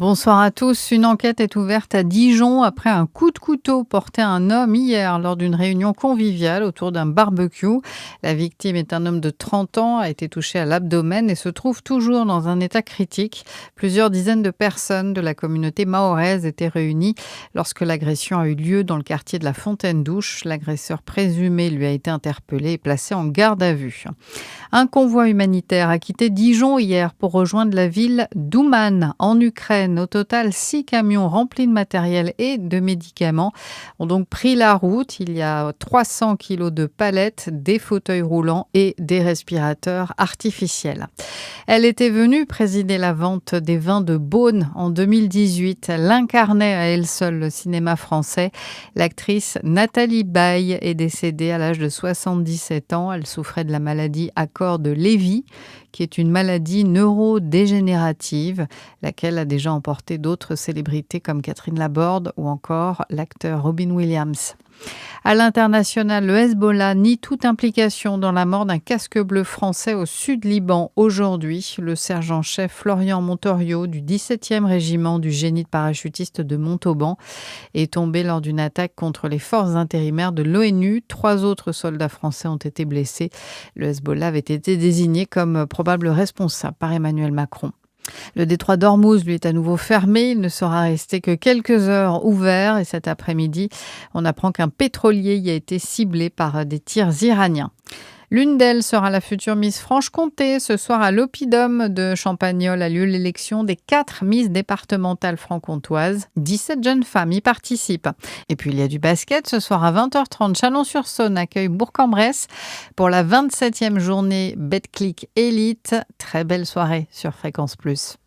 Bonsoir à tous. Une enquête est ouverte à Dijon après un coup de couteau porté à un homme hier lors d'une réunion conviviale autour d'un barbecue. La victime est un homme de 30 ans, a été touché à l'abdomen et se trouve toujours dans un état critique. Plusieurs dizaines de personnes de la communauté mahoraise étaient réunies lorsque l'agression a eu lieu dans le quartier de la Fontaine-Douche. L'agresseur présumé lui a été interpellé et placé en garde à vue. Un convoi humanitaire a quitté Dijon hier pour rejoindre la ville d'Ouman en Ukraine. Au total, 6 camions remplis de matériel et de médicaments ont donc pris la route. Il y a 300 kilos de palettes, des fauteuils roulants et des respirateurs artificiels. Elle était venue présider la vente des vins de Beaune en 2018. Elle incarnait à elle seule le cinéma français. L'actrice Nathalie Baye est décédée à l'âge de 77 ans. Elle souffrait de la maladie accord de Lévy, qui est une maladie neurodégénérative, laquelle a déjà emporté d'autres célébrités comme Catherine Laborde ou encore l'acteur Robin Williams. À l'international, le Hezbollah nie toute implication dans la mort d'un casque bleu français au sud Liban aujourd'hui. Le sergent-chef Florian Montorio du 17e régiment du génie de parachutistes de Montauban est tombé lors d'une attaque contre les forces intérimaires de l'ONU. 3 autres soldats français ont été blessés. Le Hezbollah avait été désigné comme probable responsable par Emmanuel Macron. Le détroit d'Ormuz, lui, est à nouveau fermé. Il ne sera resté que quelques heures ouvert. Et cet après-midi, on apprend qu'un pétrolier y a été ciblé par des tirs iraniens. L'une d'elles sera la future Miss Franche-Comté. Ce soir, à l'Oppidum de Champagnole a lieu l'élection des 4 Miss départementales franc-comtoises. 17 jeunes femmes y participent. Et puis, il y a du basket. Ce soir, à 20h30, Chalon-sur-Saône accueille Bourg-en-Bresse pour la 27e journée Betclic Elite. Très belle soirée sur Fréquence Plus.